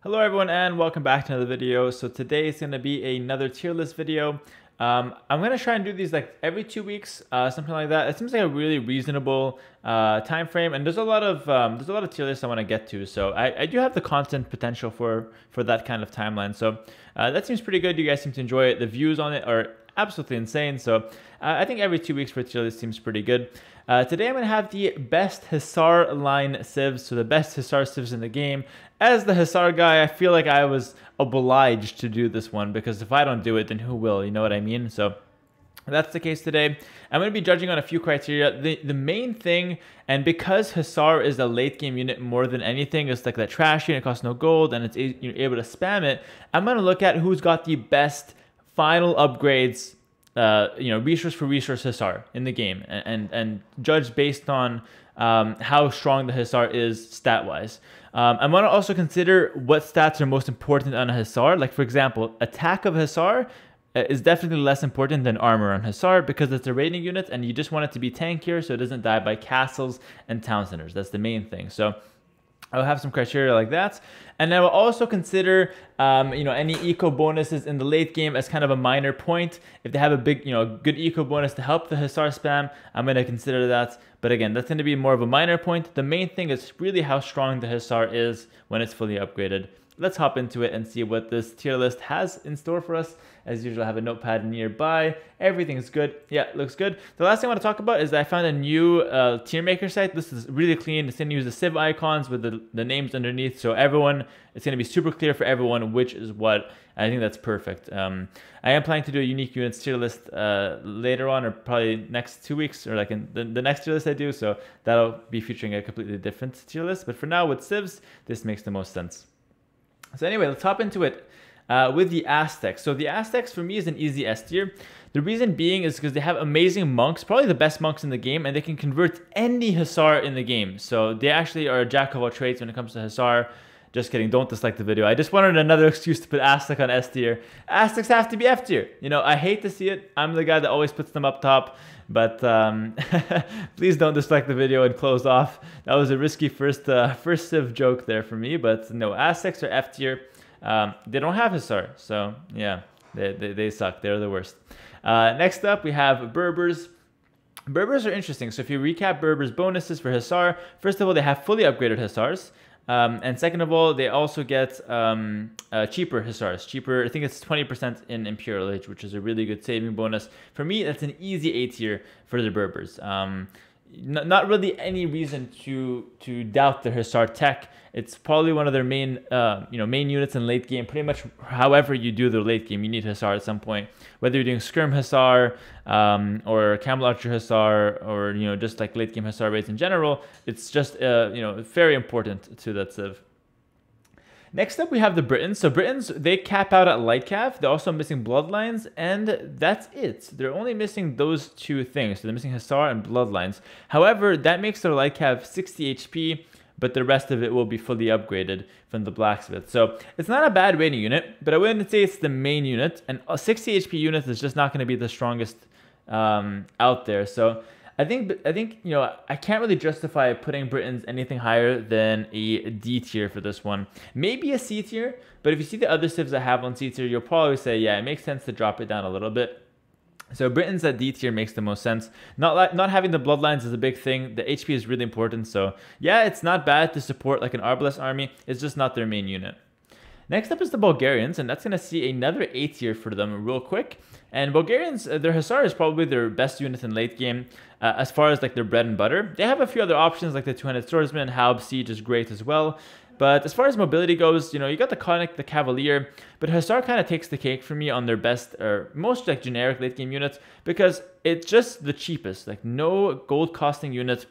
Hello everyone and welcome back to another video. So today is going to be another tier list video. I'm going to try and do these like every 2 weeks, something like that. It seems like a really reasonable time frame, and there's a lot of tier lists I want to get to. So I do have the content potential for that kind of timeline. So that seems pretty good. You guys seem to enjoy it. The views on it are absolutely insane. So I think every 2 weeks for tier list seems pretty good. Today I'm going to have the best Hussar line civs, so the best Hussar civs in the game. As the Hussar guy, I feel like I was obliged to do this one, because if I don't do it, then who will? You know what I mean? So that's the case today. I'm going to be judging on a few criteria. The main thing, and because Hussar is a late game unit more than anything, it's like that trash unit, costs no gold, and you're able to spam it. I'm going to look at who's got the best final upgrades, resource for resource Hussar in the game, and judge based on how strong the Hussar is stat-wise. I'm going to also consider what stats are most important on a Hussar. Like, for example, attack of Hussar is definitely less important than armor on Hussar, because it's a raiding unit and you just want it to be tankier so it doesn't die by castles and town centers. That's the main thing. So I'll have some criteria like that. And I will also consider, any eco bonuses in the late game as kind of a minor point. If they have a big, good eco bonus to help the Hussar spam, I'm going to consider that. But again, that's going to be more of a minor point. The main thing is really how strong the Hussar is when it's fully upgraded. Let's hop into it and see what this tier list has in store for us. As usual, I have a notepad nearby. Everything's good. Yeah, looks good. The last thing I want to talk about is that I found a new tier maker site. This is really clean. It's going to use the civ icons with the names underneath. So it's going to be super clear for everyone which is what. I think that's perfect. I am planning to do a unique units tier list later on, or probably next 2 weeks, or like in the next tier list I do. So that'll be featuring a completely different tier list. But for now, with civs, this makes the most sense. So anyway, let's hop into it with the Aztecs. So the Aztecs for me is an easy S tier. The reason being is because they have amazing monks, probably the best monks in the game, and they can convert any Hussar in the game. So they actually are a jack of all trades when it comes to Hussar. Just kidding, don't dislike the video. I just wanted another excuse to put Aztec on S tier. Aztecs have to be F tier. I hate to see it. I'm the guy that always puts them up top. But please don't dislike the video and close off. That was a risky first civ joke there for me. But no, Aztecs are F tier. They don't have Hussar, so yeah, they suck. They're the worst. Next up, we have Berbers. Berbers are interesting. So if you recap Berbers bonuses for Hussar, first of all, they have fully upgraded Hussars. And second of all, they also get cheaper Hussars. Cheaper, I think it's 20% in Imperial Age, which is a really good saving bonus. For me, that's an easy A tier for the Berbers. Not really any reason to doubt the Hussar tech. It's probably one of their main units in late game. Pretty much however you do the late game, you need Hussar at some point. Whether you're doing Skirm Hussar or Camel Archer Hussar, or just like late game Hussar raids in general, it's just very important to that civ. Next up, we have the Britons. So Britons, they cap out at light cav. They're also missing bloodlines, and that's it. They're only missing those two things. So they're missing Hasar and bloodlines. However, that makes their light cav 60 HP, but the rest of it will be fully upgraded from the blacksmith. So it's not a bad raiding unit, but I wouldn't say it's the main unit. And a 60 HP unit is just not going to be the strongest out there. So I think I can't really justify putting Britons anything higher than a D tier for this one. Maybe a C tier, but if you see the other civs I have on C tier, you'll probably say, yeah, it makes sense to drop it down a little bit. So Britons at D tier makes the most sense. Not having the bloodlines is a big thing. The HP is really important. So yeah, it's not bad to support like an Arbalest army. It's just not their main unit. Next up is the Bulgarians, and that's going to see another A tier for them real quick. And Bulgarians, their Hussar is probably their best unit in late game as far as like their bread and butter. They have a few other options like the 200 Swordsman, Haub Siege is great as well. But as far as mobility goes, you got the Conic, the Cavalier, but Hussar kind of takes the cake for me on their best or most like generic late game units, because it's just the cheapest. Like, no gold costing unit,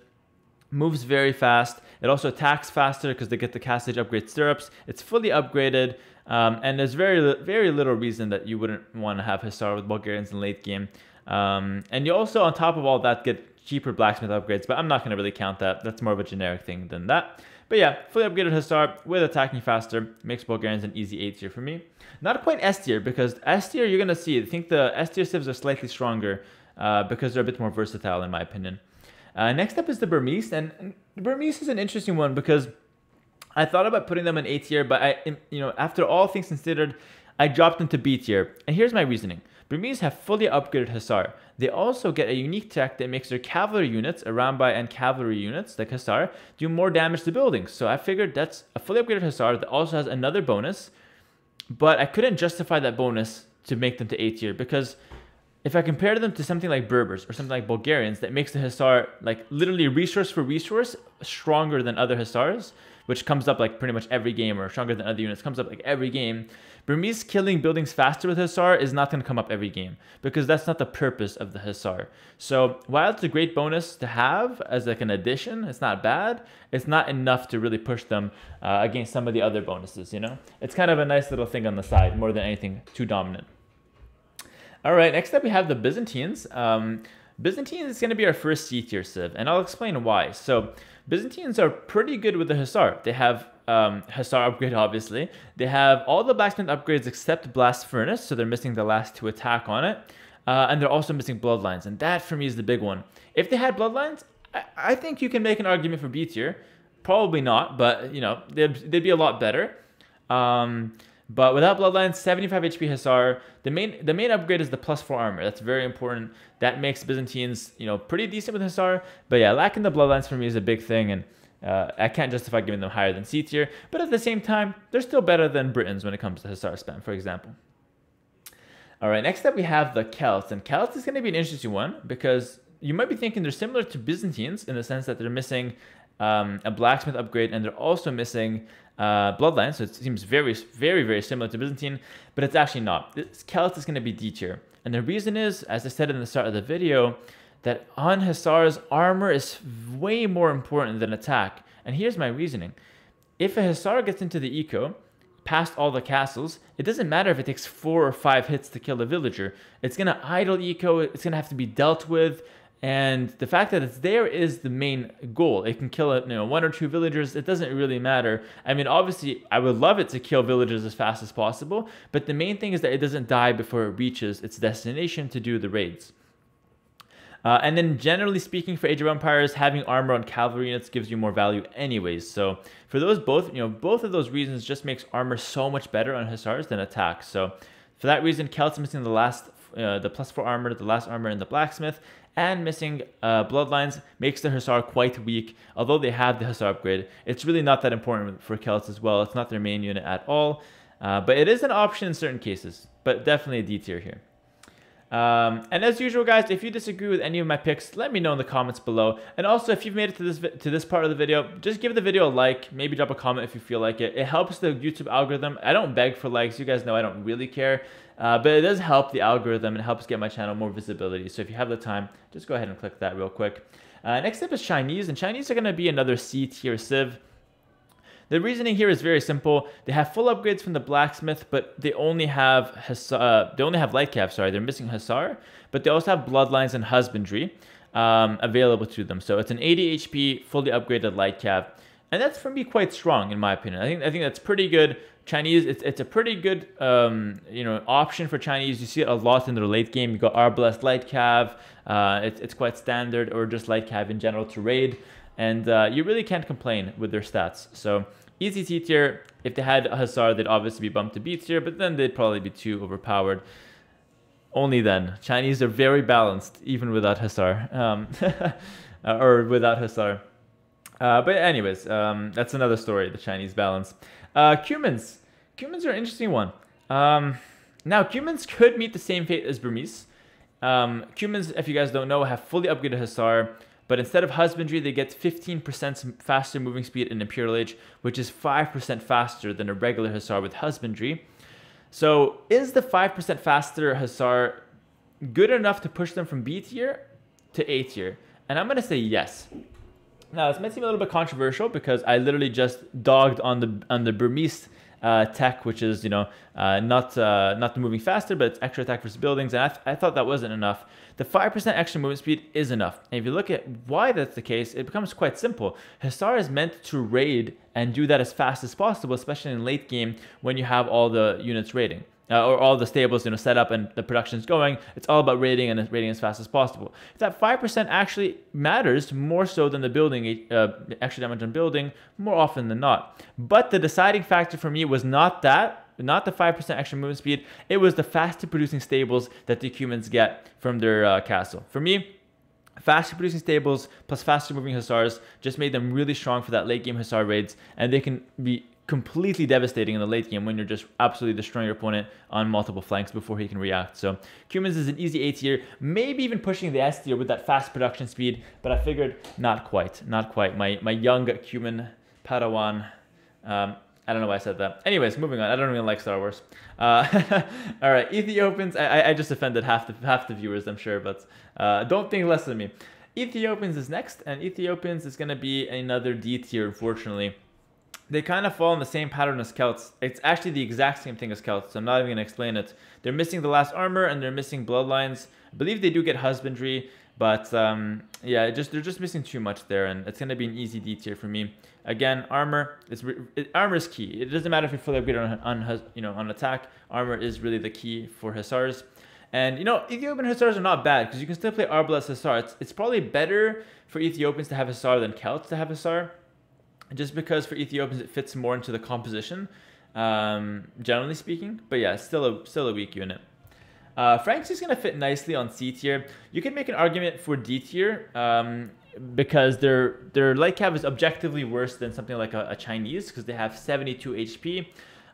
moves very fast. It also attacks faster because they get the Cast Age upgrade stirrups. It's fully upgraded, and there's very little reason that you wouldn't want to have Hussar with Bulgarians in late game. And you also, on top of all that, get cheaper blacksmith upgrades, but I'm not going to really count that. That's more of a generic thing than that. But yeah, fully upgraded Hussar with attacking faster makes Bulgarians an easy A tier for me. Not quite S tier, because S tier you're going to see. I think the S tier civs are slightly stronger because they're a bit more versatile in my opinion. Next up is the Burmese, and the Burmese is an interesting one because I thought about putting them in A tier, but after all things considered, I dropped them to B tier. And here's my reasoning. Burmese have fully upgraded Hussar. They also get a unique tech that makes their cavalry units, Arambai and cavalry units like Hussar, do more damage to buildings. So I figured that's a fully upgraded Hussar that also has another bonus, but I couldn't justify that bonus to make them to A tier because if I compare them to something like Berbers or something like Bulgarians, that makes the Hussar like literally resource for resource stronger than other Hussars, which comes up like pretty much every game, or stronger than other units, comes up like every game. Burmese killing buildings faster with Hussar is not going to come up every game because that's not the purpose of the Hussar. So while it's a great bonus to have as like an addition, it's not bad. It's not enough to really push them against some of the other bonuses, you know? It's kind of a nice little thing on the side more than anything too dominant. All right, next up we have the Byzantines. Byzantines is going to be our first C tier civ, and I'll explain why. So Byzantines are pretty good with the Hussar. They have Hussar upgrade, obviously. They have all the blacksmith upgrades except Blast Furnace, so they're missing the last 2 attack on it. And they're also missing Bloodlines, and that for me is the big one. If they had Bloodlines, I think you can make an argument for B tier. Probably not, but you know, they'd be a lot better. But without Bloodlines, 75 HP Hussar. The main upgrade is the +4 armor. That's very important. That makes Byzantines, you know, pretty decent with Hussar. But yeah, lacking the Bloodlines for me is a big thing, and I can't justify giving them higher than C tier. But at the same time, they're still better than Britons when it comes to Hussar spam, for example. All right, next up we have the Kels, and Kels is going to be an interesting one because you might be thinking they're similar to Byzantines in the sense that they're missing a blacksmith upgrade, and they're also missing Bloodline, so it seems very, very, very similar to Byzantine, but it's actually not. Kels is going to be D tier, and the reason is, as I said in the start of the video, that on Hussar's armor is way more important than attack, and here's my reasoning. If a Hussar gets into the eco, past all the castles, it doesn't matter if it takes 4 or 5 hits to kill a villager. It's going to idle eco, it's going to have to be dealt with, and the fact that it's there is the main goal. It can kill 1 or 2 villagers. It doesn't really matter. I mean, obviously, I would love it to kill villagers as fast as possible, but the main thing is that it doesn't die before it reaches its destination to do the raids. And then generally speaking, for Age of Empires, having armor on cavalry units gives you more value anyways. So for those both of those reasons just makes armor so much better on Hussars than attack. So for that reason, Celts missing the +4 armor, the last armor in the blacksmith, and missing Bloodlines makes the Hussar quite weak. Although they have the Hussar upgrade, it's really not that important for Celts as well. It's not their main unit at all, but it is an option in certain cases, but definitely a D tier here. And as usual, guys, if you disagree with any of my picks, let me know in the comments below. And also, if you've made it to this part of the video, just give the video a like, maybe drop a comment if you feel like it. It helps the YouTube algorithm. I don't beg for likes. You guys know I don't really care. But it does help the algorithm and helps get my channel more visibility. So if you have the time, just go ahead and click that real quick. Next up is Chinese, and Chinese are going to be another C tier civ. The reasoning here is very simple. They have full upgrades from the blacksmith, but they only have light cav. Sorry, they're missing Hussar, but they also have bloodlines and husbandry available to them. So it's an 80 HP fully upgraded light cav, and that's for me quite strong in my opinion. I think that's pretty good. Chinese, it's a pretty good option for Chinese. You see it a lot in their late game. You got Arbalest light cav. It's quite standard, or just light cav in general to raid. And you really can't complain with their stats. So easy C tier. If they had a Hussar, they'd obviously be bumped to B tier, but then they'd probably be too overpowered. Only then. Chinese are very balanced, even without Hussar. Or without Hussar. But anyways, that's another story, the Chinese balance. Cumans. Cumans are an interesting one. Now, Cumans could meet the same fate as Burmese. Cumans, if you guys don't know, have fully upgraded Hussar. But instead of husbandry, they get 15% faster moving speed in Imperial Age, which is 5% faster than a regular Hussar with husbandry. So is the 5% faster Hussar good enough to push them from B tier to A tier? And I'm going to say yes. Now, this might seem a little bit controversial because I literally just dogged on the Burmese tech, which is not the moving faster, but it's extra attack versus buildings, and I thought that wasn't enough. The 5% extra movement speed is enough, and if you look at why that's the case, it becomes quite simple. Hussar is meant to raid and do that as fast as possible, especially in late game when you have all the units raiding. or all the stables, set up and the production's going. It's all about raiding and raiding as fast as possible. That 5% actually matters more so than the building, extra damage on building, more often than not. But the deciding factor for me was not that, not the 5% extra movement speed. It was the faster producing stables that the humans get from their castle. For me, faster producing stables plus faster moving Hussars just made them really strong for that late game Hussar raids, and they can be completely devastating in the late game when you're just absolutely destroying your opponent on multiple flanks before he can react. So Cumans is an easy A tier, maybe even pushing the S tier with that fast production speed, but I figured not quite. My young Cuman Padawan, I don't know why I said that. Anyways, moving on. I don't even like Star Wars. All right, Ethiopians. I just offended half the viewers, I'm sure, but don't think less of me. Ethiopians is next, and Ethiopians is going to be another D tier, unfortunately. They kind of fall in the same pattern as Celts. It's actually the exact same thing as Celts, so I'm not even going to explain it. They're missing the last armor, and they're missing bloodlines. I believe they do get husbandry, but yeah, they're just missing too much there, and it's going to be an easy D tier for me. Again, armor is key. It doesn't matter if you're fully upgraded on attack. Armor is really the key for Hussars. And Ethiopian Hussars are not bad because you can still play Arbel as Hussar. It's probably better for Ethiopians to have Hussar than Celts to have Hussar, just because for Ethiopians it fits more into the composition, generally speaking. But yeah, still a weak unit. Franks is going to fit nicely on C tier. You can make an argument for D tier because their light cav is objectively worse than something like a Chinese because they have 72 HP.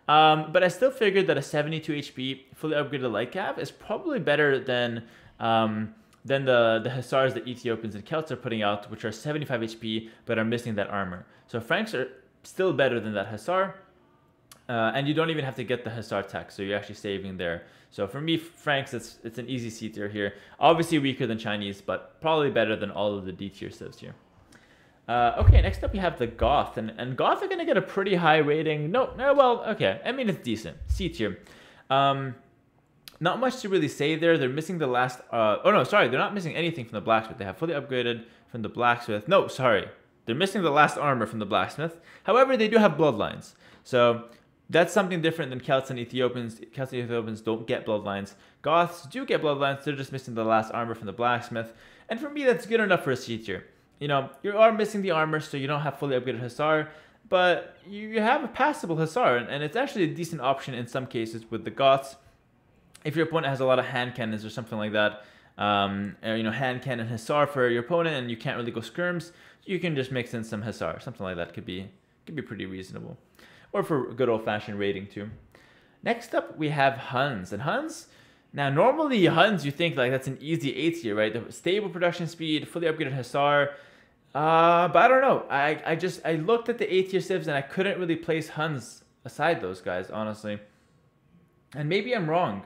But I still figured that a 72 HP fully upgraded light cav is probably better than the Hussars that Ethiopians and Celts are putting out, which are 75 HP but are missing that armor. So Franks are still better than that Hussar, and you don't even have to get the Hussar tech, so you're actually saving there. So for me, Franks, it's an easy C tier here. Obviously weaker than Chinese, but probably better than all of the D tier civs here. Okay, next up we have the Goth, and Goth are going to get a pretty high rating. Well, okay, I mean, it's decent. C tier. Not much to really say there. They're missing the last... oh, no, sorry. They're not missing anything from the blacksmith. They have fully upgraded from the blacksmith. No, sorry. They're missing the last armor from the blacksmith. However, they do have bloodlines. So that's something different than Celts and Ethiopians. Celts and Ethiopians don't get bloodlines. Goths do get bloodlines. They're just missing the last armor from the blacksmith. And for me, that's good enough for a C tier. You are missing the armor, so you don't have fully upgraded Hussar. But you have a passable Hussar. And it's actually a decent option in some cases with the Goths. If your opponent has a lot of hand cannons or something like that, hand cannon Hussar for your opponent, and you can't really go skirms, you can just mix in some Hussar. Something like that could be pretty reasonable, or for good old-fashioned raiding too. Next up, we have Huns, and Huns. Now, normally Huns, you think like that's an easy A tier, right? The stable production speed, fully upgraded Hussar. But I don't know. I looked at the A tier civs and I couldn't really place Huns aside those guys, honestly. And maybe I'm wrong.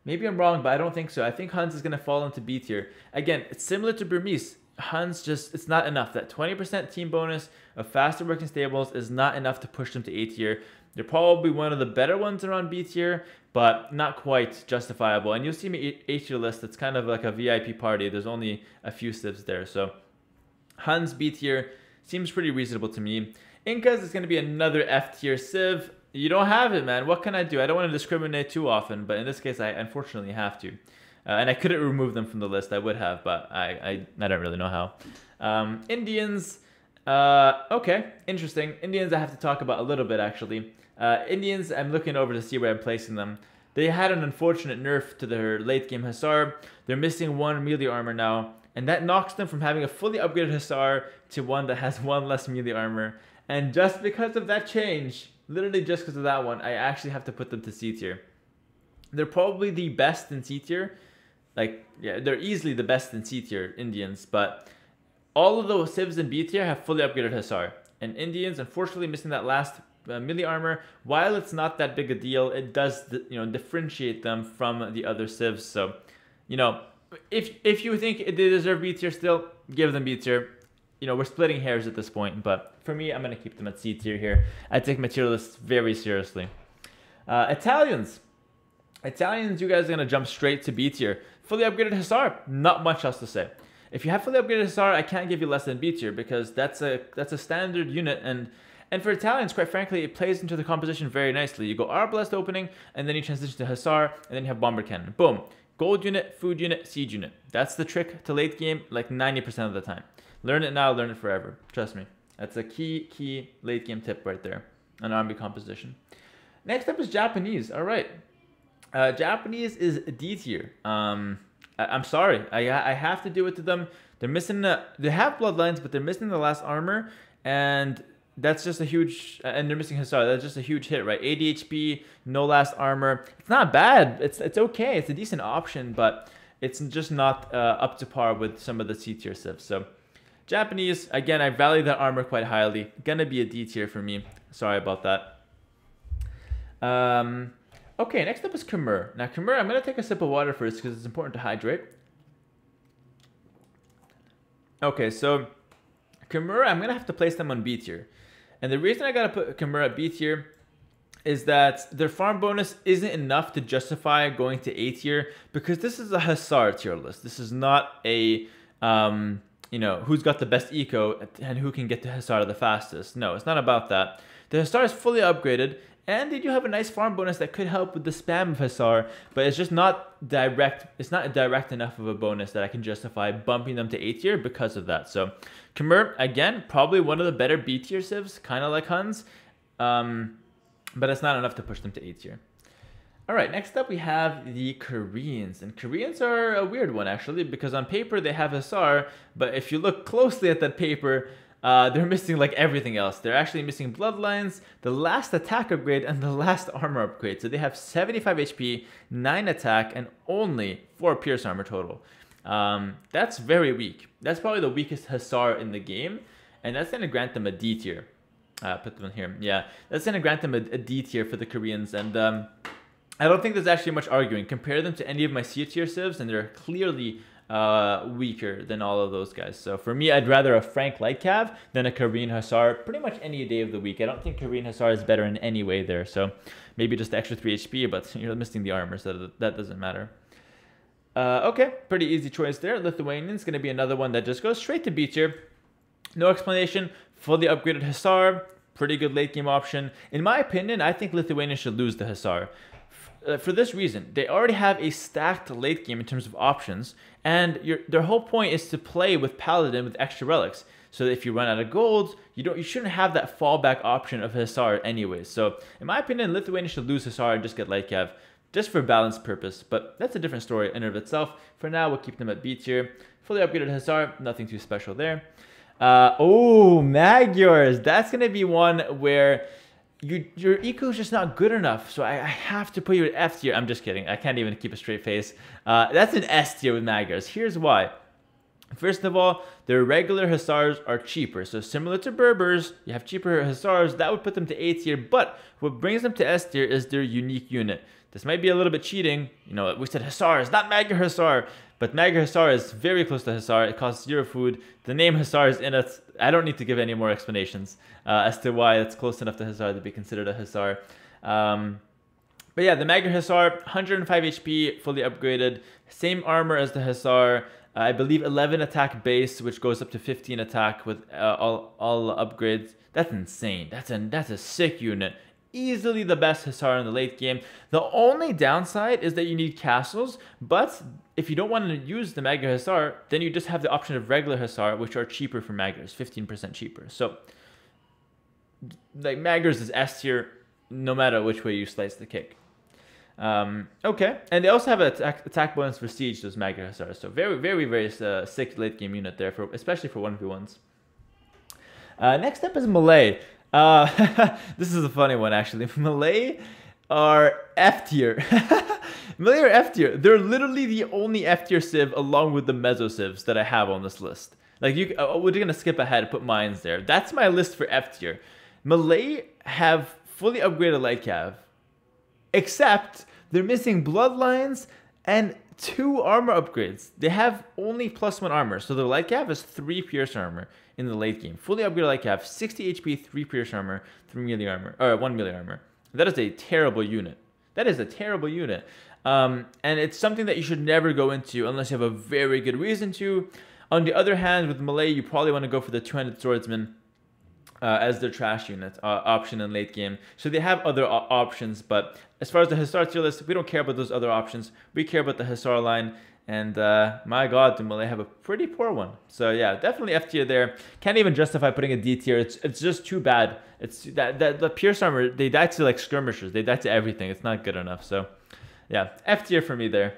But I don't think so. I think Huns is going to fall into B tier. Again, it's similar to Burmese. Huns it's not enough. That 20% team bonus of faster working stables is not enough to push them to A tier. They're probably one of the better ones around B tier, but not quite justifiable. And you'll see me A tier list. It's kind of like a VIP party. There's only a few civs there. So Huns B tier seems pretty reasonable to me. Incas is going to be another F tier civ. You don't have it, man. What can I do? I don't want to discriminate too often, but in this case, I unfortunately have to. And I couldn't remove them from the list. I would have, but I don't really know how. Indians, okay, interesting. Indians I have to talk about a little bit, actually. Indians, I'm looking over to see where I'm placing them. They had an unfortunate nerf to their late game Hussar. They're missing one melee armor now, and that knocks them from having a fully upgraded Hussar to one that has one less melee armor. And just because of that change, literally just because of that one, I actually have to put them to C tier. They're probably the best in C tier. Like, yeah, they're easily the best in C tier, Indians. But all of those civs in B tier have fully upgraded Hussar. And Indians, unfortunately, missing that last melee armor. While it's not that big a deal, it does, differentiate them from the other civs. So, if you think they deserve B tier still, give them B tier. We're splitting hairs at this point, but for me, I'm going to keep them at C tier here. I take my tier list very seriously. Italians, you guys are going to jump straight to B tier. Fully upgraded Hussar, not much else to say. If you have fully upgraded Hasar, I can't give you less than B tier because that's a standard unit, and And for Italians, quite frankly, it plays into the composition very nicely. You go Arbalest opening, and then you transition to Hussar, and then you have Bomber Cannon. Boom. Gold unit, food unit, siege unit. That's the trick to late game, like 90% of the time. Learn it now, learn it forever. Trust me. That's a key late game tip right there on army composition. Next up is Japanese. All right. Japanese is D tier. I'm sorry. I have to do it to them. They're missing they have bloodlines, but they're missing the last armor, and that's just a huge, and they're missing Hasar. That's just a huge hit, right? 80 HP, no last armor. It's not bad. It's okay. It's a decent option, but it's just not up to par with some of the C tier civs. So Japanese, again, I value that armor quite highly. Gonna be a D tier for me. Sorry about that. Okay, next up is Kmura. Now Kmura, I'm gonna take a sip of water first because it's important to hydrate. Okay, so Kmura, I'm gonna have to place them on B tier. And the reason I gotta put Kmura at B tier is that their farm bonus isn't enough to justify going to A tier, because this is a Hasar tier list. This is not a, you know, who's got the best eco and who can get to Hasar the fastest. No, it's not about that. The Hasar is fully upgraded, and they do have a nice farm bonus that could help with the spam of Hasar, but it's just not direct. It's not direct enough of a bonus that I can justify bumping them to A tier because of that. So Kmura, again, probably one of the better B tier civs, kind of like Huns, but it's not enough to push them to A tier. All right, next up we have the Koreans, and Koreans are a weird one actually, because on paper they have Hasar, but if you look closely at that paper, they're missing like everything else. They're actually missing bloodlines, the last attack upgrade, and the last armor upgrade. So they have 75 HP, 9 attack, and only 4 pierce armor total. That's very weak. That's probably the weakest Hasar in the game, and that's going to grant them a D tier. Put them in here. Yeah, that's going to grant them a D tier for the Koreans, and I don't think there's actually much arguing. Compare them to any of my C tier civs, and they're clearly weaker than all of those guys. So for me, I'd rather a Frank Light Cav than a Korean Hasar pretty much any day of the week. I don't think Korean Hasar is better in any way there. So maybe just the extra 3 HP, but you're missing the armor, so that doesn't matter. Okay, pretty easy choice there. Lithuanian's going to be another one that just goes straight to B tier. No explanation. Fully upgraded Hasar. Pretty good late game option. In my opinion, I think Lithuania should lose the Hasar. For this reason, they already have a stacked late game in terms of options, and their whole point is to play with Paladin with extra relics. So if you run out of gold, you shouldn't have that fallback option of Hasar anyways. So in my opinion, Lithuania should lose Hasar and just get light cav, just for balance purpose. But that's a different story in and of itself. For now, we'll keep them at B tier. Fully upgraded Hasar, nothing too special there. Oh, Magyars. That's gonna be one where your eco is just not good enough, so I have to put you at F tier. I'm just kidding. I can't even keep a straight face. That's an S tier with Magyars. Here's why. First of all, their regular Hasars are cheaper. So similar to Berbers, you have cheaper Hasars. That would put them to A tier, but what brings them to S tier is their unique unit. This might be a little bit cheating. You know, we said Hasars, not Magyar Hasar. But Magyar Hasar is very close to Hasar. It costs 0 food. The name Hasar is in it. I don't need to give any more explanations as to why it's close enough to Hasar to be considered a Hasar. But yeah, the Magyar Hasar, 105 HP, fully upgraded. Same armor as the Hasar. I believe 11 attack base, which goes up to 15 attack with all upgrades. That's insane. That's a sick unit. Easily the best Hasar in the late game. The only downside is that you need castles, but if you don't want to use the Magyar Hasar, then you just have the option of regular Hasar, which are cheaper for Magyars, 15% cheaper. So, like, Magyars is S tier, no matter which way you slice the cake. Okay, and they also have an attack bonus for siege, those Magyar Hasar. So very sick late game unit there, especially for 1v1s. Next up is Malay. This is a funny one actually. Malay are F tier. Malay are F tier. They're literally the only F tier civ along with the Meso civs that I have on this list. Like we're gonna skip ahead and put mines there. That's my list for F tier. Malay have fully upgraded light cav, except they're missing bloodlines and 2 armor upgrades. They have only +1 armor, so the light cav is 3 pierce armor in the late game. Fully upgraded light cav, 60 HP, 3 pierce armor, 3 melee armor, or 1 melee armor. That is a terrible unit. That is a terrible unit. And it's something that you should never go into unless you have a very good reason to. On the other hand, with Malay, you probably want to go for the 200 swordsman. as their trash unit option in late game. So they have other options, but as far as the Hussar tier list, we don't care about those other options. We care about the Hussar line, and my god, do Malay have a pretty poor one. So yeah, definitely F tier there. Can't even justify putting a D tier. It's just too bad. It's that the Pierce armor, they die to like skirmishers. They die to everything. It's not good enough. So yeah, F tier for me there.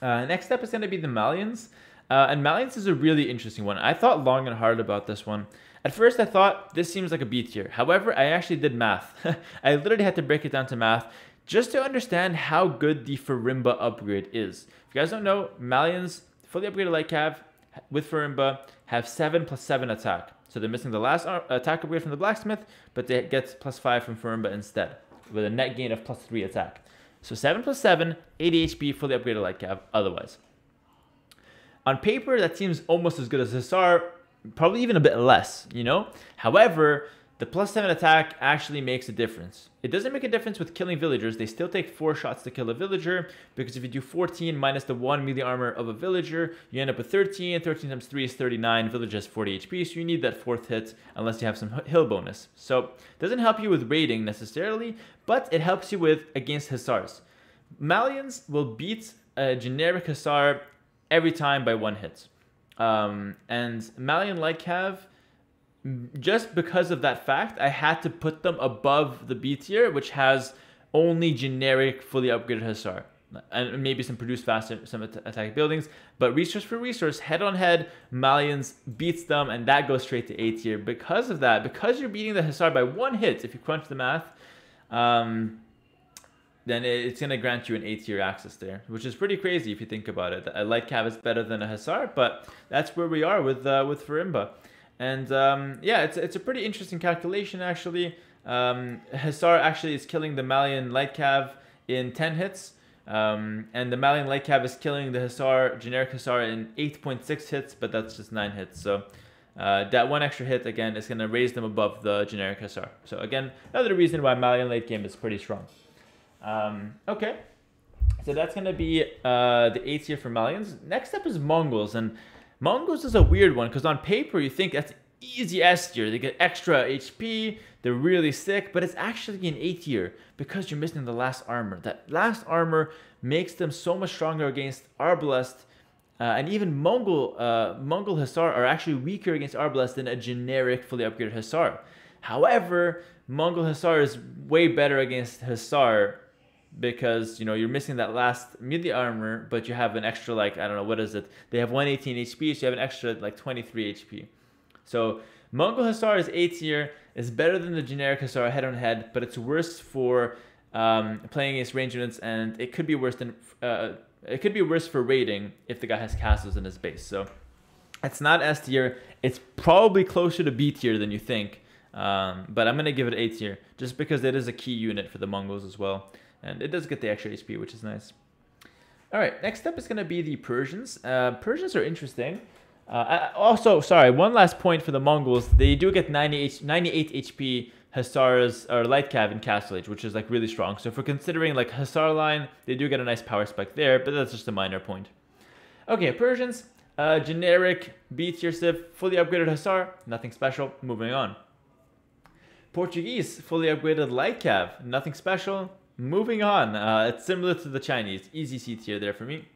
Next up is going to be the Malians. And Malians is a really interesting one. I thought long and hard about this one. At first, I thought this seems like a B tier. However, I actually did math. I literally had to break it down to math just to understand how good the Farimba upgrade is. If you guys don't know, Malians, fully upgraded light cav with Farimba, have 7+7 attack. So they're missing the last attack upgrade from the blacksmith, but they get +5 from Farimba instead, with a net gain of +3 attack. So 7+7, 80 HP, fully upgraded light cav otherwise. On paper, that seems almost as good as Hussar, probably even a bit less, you know? However, the +7 attack actually makes a difference. It doesn't make a difference with killing villagers. They still take 4 shots to kill a villager, because if you do 14 minus the 1 melee armor of a villager, you end up with 13. 13 times 3 is 39. Villager has 40 HP, so you need that 4th hit unless you have some hill bonus. So it doesn't help you with raiding necessarily, but it helps you with against Hussars. Malians will beat a generic Hussar every time by 1 hit. And Malian light cav, just because of that fact, I had to put them above the B tier, which has only generic fully upgraded Hussar. And maybe some produce faster, some attack buildings. But resource for resource, head on head, Malians beats them, and that goes straight to A tier. Because of that, because you're beating the Hussar by 1 hit, if you crunch the math, then it's going to grant you an A tier access there, which is pretty crazy if you think about it. A light cav is better than a Hussar, but that's where we are with Farimba. And yeah, it's a pretty interesting calculation actually. Hussar actually is killing the Malian light cav in 10 hits, and the Malian light cav is killing the Hussar, generic Hussar, in 8.6 hits, but that's just 9 hits. So that 1 extra hit again is going to raise them above the generic Hussar. So again, another reason why Malian late game is pretty strong. Okay, so that's going to be the A tier for Malians. Next up is Mongols, and Mongols is a weird one because on paper you think that's easy S tier. They get extra HP, they're really sick, but it's actually an A tier because you're missing the last armor. That last armor makes them so much stronger against Arbalest, and even Mongol Hussar are actually weaker against Arbalest than a generic fully upgraded Hussar. However, Mongol Hussar is way better against Hussar because, you know, you're missing that last melee armor, but you have an extra, like, I don't know, what is it? They have 118 HP, so you have an extra, like, 23 HP. So Mongol Hussar is A tier, is better than the generic Hussar head on head, but it's worse for playing against range units, and it could be worse than it could be worse for raiding if the guy has castles in his base. So it's not S tier. It's probably closer to B tier than you think, but I'm gonna give it A tier just because it is a key unit for the Mongols as well, and it does get the extra HP, which is nice. All right, next up is gonna be the Persians. Persians are interesting. Also, sorry, one last point for the Mongols. They do get 98 HP Hussars or light cav in Castle Age, which is like really strong. So if we're considering like Hussar line, they do get a nice power spike there, but that's just a minor point. Okay, Persians, generic B tier civ, fully upgraded Hussar, nothing special, moving on. Portuguese, fully upgraded light cav, nothing special, moving on. It's similar to the Chinese, easy C tier there for me.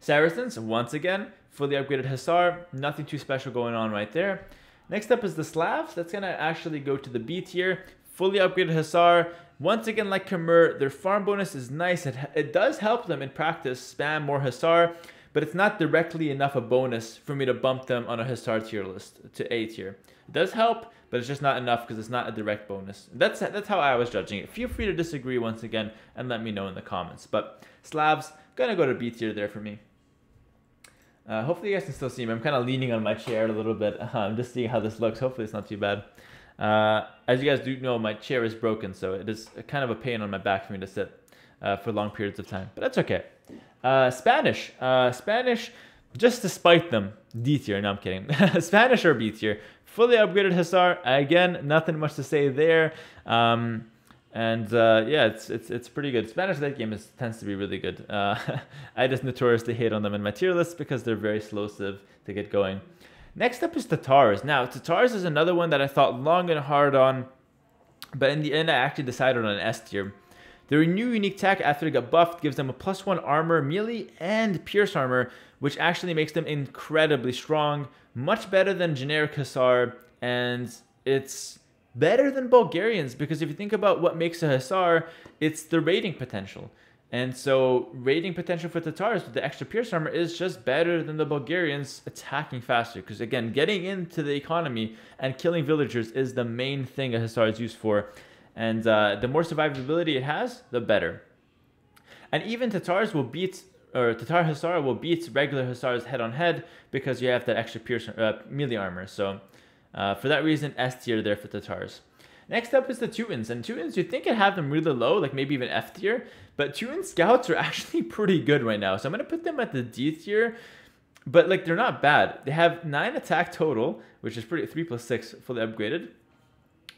Saracens, once again, fully upgraded Hussar, nothing too special going on right there. Next up is the Slabs. That's going to actually go to the B tier. Fully upgraded Hussar. Once again, like Kmura, their farm bonus is nice. It does help them in practice spam more Hussar, but it's not directly enough a bonus for me to bump them on a Hussar tier list to A tier. It does help, but it's just not enough because it's not a direct bonus. That's how I was judging it. Feel free to disagree once again and let me know in the comments. But Slabs, going to go to B tier there for me. Hopefully you guys can still see me. I'm kind of leaning on my chair a little bit. I'm just seeing how this looks. Hopefully it's not too bad. As you guys do know, my chair is broken, so it is kind of a pain on my back for me to sit for long periods of time. But that's okay. Spanish. Spanish, just to spite them, D tier. No, I'm kidding. Spanish or B tier. Fully upgraded Hussar. Again, nothing much to say there. Yeah, it's pretty good. Spanish late game tends to be really good. I just notoriously hate on them in my tier list because they're very slowsive to get going. Next up is Tatars. Now, Tatars is another one that I thought long and hard on, but in the end, I actually decided on an S tier. Their new unique tech after they got buffed gives them a +1 armor, melee, and pierce armor, which actually makes them incredibly strong, much better than generic Hussar, and it's better than Bulgarians, because if you think about what makes a Hussar, it's the raiding potential. And so raiding potential for Tatars with the extra pierce armor is just better than the Bulgarians attacking faster. Because again, getting into the economy and killing villagers is the main thing a Hussar is used for. And the more survivability it has, the better. And even Tatars will beat, or Tatar Hussar will beat regular Hussars head on head because you have that extra pierce melee armor. So for that reason, S tier there for Tatars. Next up is the Teutons, and Teutons, you'd think I'd have them really low, like maybe even F tier, but Teuton scouts are actually pretty good right now, so I'm going to put them at the D tier, but like they're not bad. They have 9 attack total, which is pretty, 3+6 fully upgraded,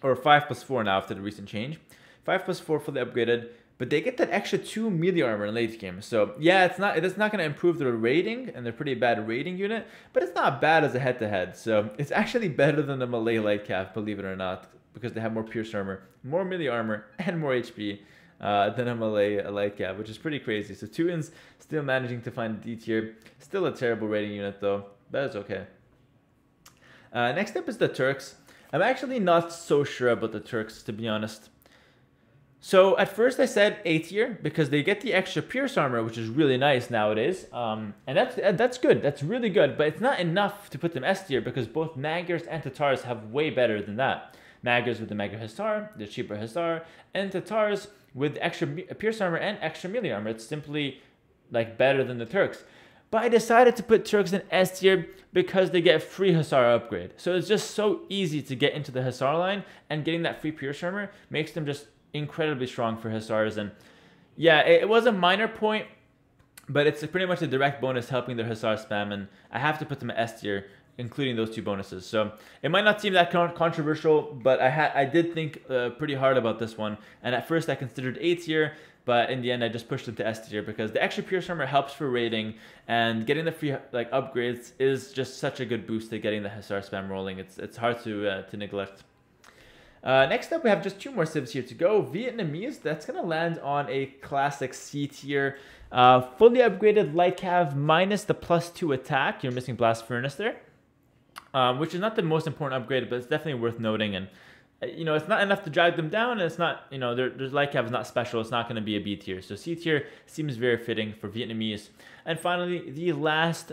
or 5+4 now after the recent change, 5+4 fully upgraded, but they get that extra 2 melee armor in late game. So yeah, it's not going to improve their rating, and they're pretty bad rating unit, but it's not bad as a head-to-head, so it's actually better than the Malay light cav, believe it or not, because they have more pierce armor, more melee armor, and more HP than a Malay light cav, which is pretty crazy. So Teutons still managing to find D tier. Still a terrible rating unit though, but it's okay. Next up is the Turks. I'm actually not so sure about the Turks, to be honest. So at first I said A tier because they get the extra pierce armor, which is really nice nowadays. And that's good. That's really good. But it's not enough to put them S tier because both Magyars and Tatars have way better than that. Magyars with the Mega Hussar, the cheaper Hussar, and Tatars with extra pierce armor and extra melee armor. It's simply like better than the Turks. But I decided to put Turks in S tier because they get a free Hussar upgrade. So it's just so easy to get into the Hussar line, and getting that free pierce armor makes them just incredibly strong for Hussars. And yeah, it was a minor point, but it's pretty much a direct bonus helping their Hussar spam, and I have to put them at S tier, including those 2 bonuses. So it might not seem that controversial, but I did think pretty hard about this one. And at first I considered A tier, but in the end I just pushed them to S tier because the extra pierce armor helps for raiding, and getting the free like upgrades is just such a good boost to getting the Hussar spam rolling. It's hard to neglect. Next up, we have just 2 more civs here to go. Vietnamese, that's going to land on a classic C tier. Fully upgraded light cav minus the +2 attack. You're missing blast furnace there. Which is not the most important upgrade, but it's definitely worth noting. And you know, it's not enough to drag them down, and it's not, you know, their light cav is not special. It's not going to be a B tier. So C tier seems very fitting for Vietnamese. And finally, the last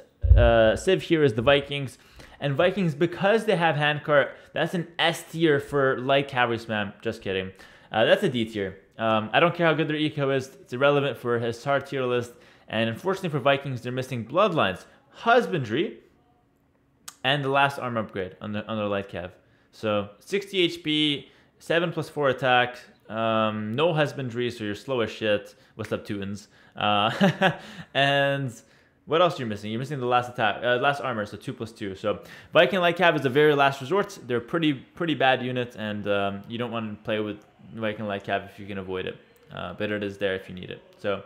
civ here is the Vikings. And Vikings, because they have handcart, that's an S tier for light cavalry spam. Just kidding. That's a D tier. I don't care how good their eco is. It's irrelevant for his hard tier list. And unfortunately for Vikings, they're missing bloodlines, husbandry, and the last armor upgrade on their light cav. So 60 HP, 7+4 attack, no husbandry, so you're slow as shit. What's up, Teutons? And what else are you missing? You're missing the last attack, last armor, so 2+2. So Viking light cav is the very last resort. They're pretty bad unit, and you don't want to play with Viking light cav if you can avoid it. But it is there if you need it. So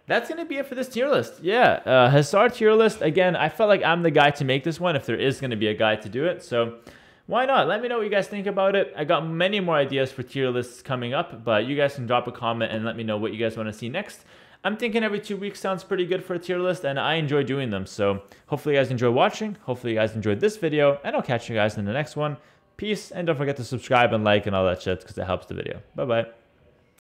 that's going to be it for this tier list. Yeah, Hussar tier list. Again, I felt like I'm the guy to make this one if there is going to be a guy to do it. So why not? Let me know what you guys think about it. I got many more ideas for tier lists coming up, but you guys can drop a comment and let me know what you guys want to see next. I'm thinking every 2 weeks sounds pretty good for a tier list, and I enjoy doing them. So hopefully you guys enjoy watching. Hopefully you guys enjoyed this video, and I'll catch you guys in the next one. Peace, and don't forget to subscribe and like and all that shit because it helps the video. Bye-bye.